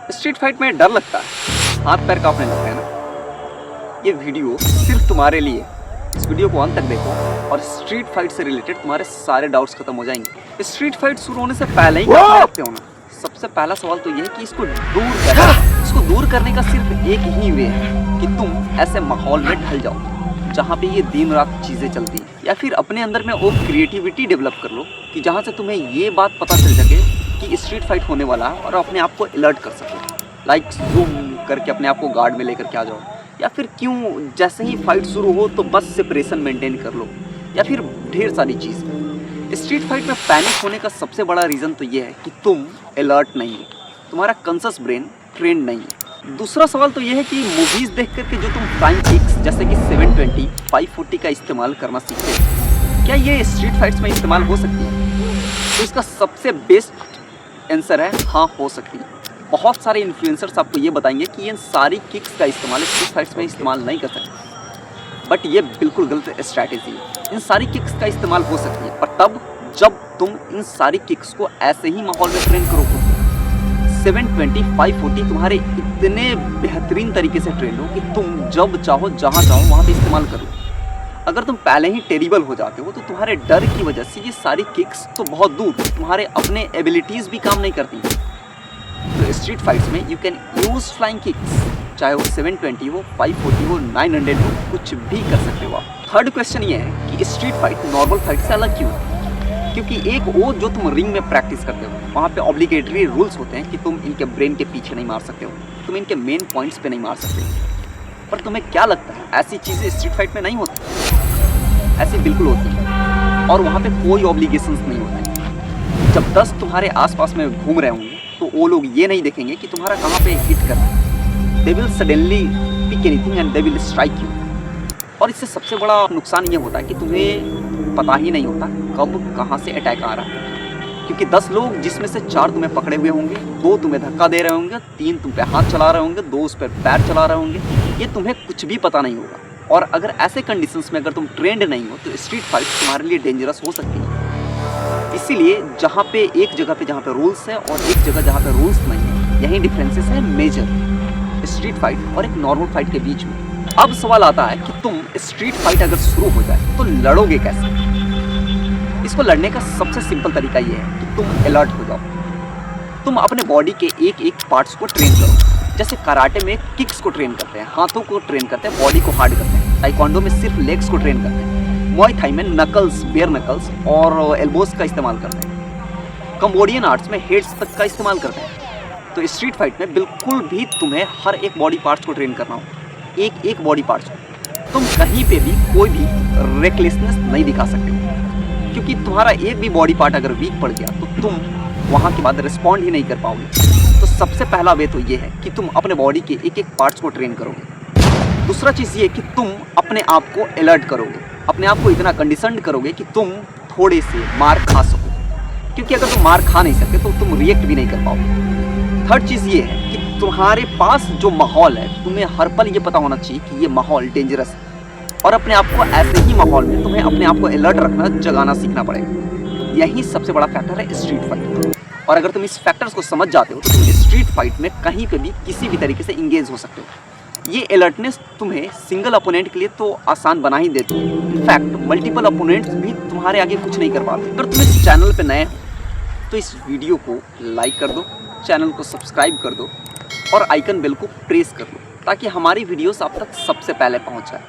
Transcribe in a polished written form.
Street fight में डर लगता है, हाथ पैर कांपने लगते हैं ना। ये वीडियो सिर्फ तुम्हारे लिए। इस वीडियो को अंत तक देखो और स्ट्रीट फाइट से रिलेटेड तुम्हारे सारे डाउट्स खत्म हो जाएंगे। स्ट्रीट फाइट शुरू होने से पहले ही क्या करते हो ना, सबसे पहला सवाल तो ये है कि इसको दूर कैसे। इसको दूर करने का सिर्फ एक ही वे है कि तुम ऐसे माहौल में ढल जाओ जहाँ पे ये दिन रात चीज़ें चलती हैं, या फिर अपने अंदर में वो क्रिएटिविटी डेवलप कर लो कि जहाँ से तुम्हें ये बात पता चल सके कि स्ट्रीट फाइट होने वाला है और अपने आप को अलर्ट कर सको। लाइक जूम करके अपने आप को गार्ड में लेकर के आ जाओ, या फिर क्यों जैसे ही फाइट शुरू हो तो बस सेपरेशन मेंटेन कर लो, या फिर ढेर सारी चीज़। स्ट्रीट फाइट में पैनिक होने का सबसे बड़ा रीज़न तो ये है कि तुम अलर्ट नहीं हो, तुम्हारा कॉन्शियस ब्रेन ट्रेंड नहीं है। दूसरा सवाल तो ये है कि मूवीज़ देख करके जो तुम फ्लाइंग किक्स जैसे कि 720, 540 का इस्तेमाल करना सीखते हो, क्या ये स्ट्रीट फाइट्स में इस्तेमाल हो सकती है? तो इसका सबसे बेस्ट आंसर है हाँ, हो सकती है। बहुत सारे इन्फ्लुएंसर्स आपको ये बताएंगे कि इन सारी किक्स का इस्तेमाल स्ट्रीट फाइट्स में इस्तेमाल नहीं कर सकते, बट ये बिल्कुल गलत स्ट्रैटेजी है। इन सारी किक्स का इस्तेमाल हो सकती है, पर तब जब तुम इन सारी किक्स को ऐसे ही माहौल में ट्रेन करोगे। 720, 540 तुम्हारे इतने बेहतरीन तरीके से ट्रेन हो कि तुम जब चाहो जहाँ चाहो वहाँ पे इस्तेमाल करो। अगर तुम पहले ही टेरिबल हो जाते हो तो तुम्हारे डर की वजह से ये सारी किक्स तो बहुत दूर, तुम्हारे अपने एबिलिटीज़ भी काम नहीं करती। तो स्ट्रीट फाइट्स में you can use flying kicks, चाहे वो 720 हो, 540 हो, 900 हो, कुछ भी कर सकते हो आप। थर्ड क्वेश्चन ये है कि स्ट्रीट फाइट नॉर्मल फाइट से अलग क्यों है? क्योंकि एक वो जो तुम रिंग में प्रैक्टिस करते हो वहाँ पे ऑब्लिगेटरी रूल्स होते हैं कि तुम इनके ब्रेन के पीछे नहीं मार सकते हो, तुम इनके मेन पॉइंट्स पे नहीं मार सकते हो। पर तुम्हें क्या लगता है ऐसी चीज़ें स्ट्रीट फाइट में नहीं होती? ऐसी बिल्कुल होती है, और वहाँ पे कोई ऑब्लिगेशंस नहीं होते। जब 10 तुम्हारे आसपास में घूम रहे होंगे तो वो लोग ये नहीं देखेंगे कि तुम्हारा कहाँ पे हिट करना है। They will suddenly pick anything and they will strike you. और इससे सबसे बड़ा नुकसान ये होता है कि तुम्हें पता ही नहीं होता कब कहाँ से अटैक आ रहा है, क्योंकि 10 लोग जिसमें से 4 तुम्हें पकड़े हुए होंगे, 2 तुम्हें धक्का दे रहे होंगे, 3 तुम पे हाथ चला रहे होंगे, 2 उस पर पैर चला रहे होंगे। ये तुम्हें कुछ भी पता नहीं होगा, और अगर ऐसे कंडीशंस में अगर तुम ट्रेंड नहीं हो तो स्ट्रीट फाइट तुम्हारे लिए डेंजरस हो सकती है। इसीलिए जहाँ पे एक जगह पे जहाँ पे रूल्स है और एक जगह जहाँ पे रूल्स नहीं है, यही डिफरेंसेस है मेजर स्ट्रीट फाइट और एक नॉर्मल फाइट के बीच में। अब सवाल आता है कि तुम स्ट्रीट फाइट अगर शुरू हो जाए तो लड़ोगे कैसे? इसको लड़ने का सबसे सिंपल तरीका ये है कि तुम अलर्ट हो जाओ। तुम अपने बॉडी के एक एक पार्ट्स को ट्रेन करो। जैसे कराटे में किक्स को ट्रेन करते हैं, हाथों को ट्रेन करते हैं, बॉडी को हार्ड करते हैं। ताइक्वांडो में सिर्फ लेग्स को ट्रेन करते हैं। मुआय थाई में नकल्स, बेयर नकल्स और एल्बोस का इस्तेमाल करते हैं। कंबोडियन आर्ट्स में हेड्स तक का इस्तेमाल करते हैं। तो स्ट्रीट फाइट में बिल्कुल भी तुम्हें हर एक बॉडी पार्ट्स को ट्रेन करना हो, एक एक बॉडी पार्ट्स को। तुम कहीं पे भी कोई भी रेकलेसनेस नहीं दिखा सकते हो, क्योंकि तुम्हारा एक भी बॉडी पार्ट अगर वीक पड़ गया तो तुम वहाँ के बाद रिस्पॉन्ड ही नहीं कर पाओगे। तो सबसे पहला वे तो ये है कि तुम अपने बॉडी के एक एक पार्ट्स को ट्रेन करोगे। दूसरा चीज़ ये कि तुम अपने आप को अलर्ट करोगे, अपने आप को इतना कंडीशन्ड करोगे कि तुम थोड़े से मार खा सको, क्योंकि अगर तुम मार खा नहीं सकते तो तुम रिएक्ट भी नहीं कर पाओगे। थर्ड चीज़ ये है कि तुम्हारे पास जो माहौल है, तुम्हें हर पल ये पता होना चाहिए कि ये माहौल डेंजरस है, और अपने आप को ऐसे ही माहौल में तुम्हें अपने आप को अलर्ट रखना, जगाना सीखना पड़ेगा। यही सबसे बड़ा फैक्टर है स्ट्रीट फाइट। और अगर तुम इस फैक्टर्स को समझ जाते हो तो तुम स्ट्रीट फाइट में कहीं पे भी किसी भी तरीके से इंगेज हो सकते हो। ये अलर्टनेस तुम्हें सिंगल अपोनेंट के लिए तो आसान बना ही देती है, इनफैक्ट मल्टीपल अपोनेंट्स भी तुम्हारे आगे कुछ नहीं कर पाते। अगर तुम इस चैनल पे नए हो तो इस वीडियो को लाइक कर दो, चैनल को सब्सक्राइब कर दो और आइकन बेल को प्रेस कर दो, ताकि हमारी वीडियोस आप तक सबसे पहले पहुंच जाए।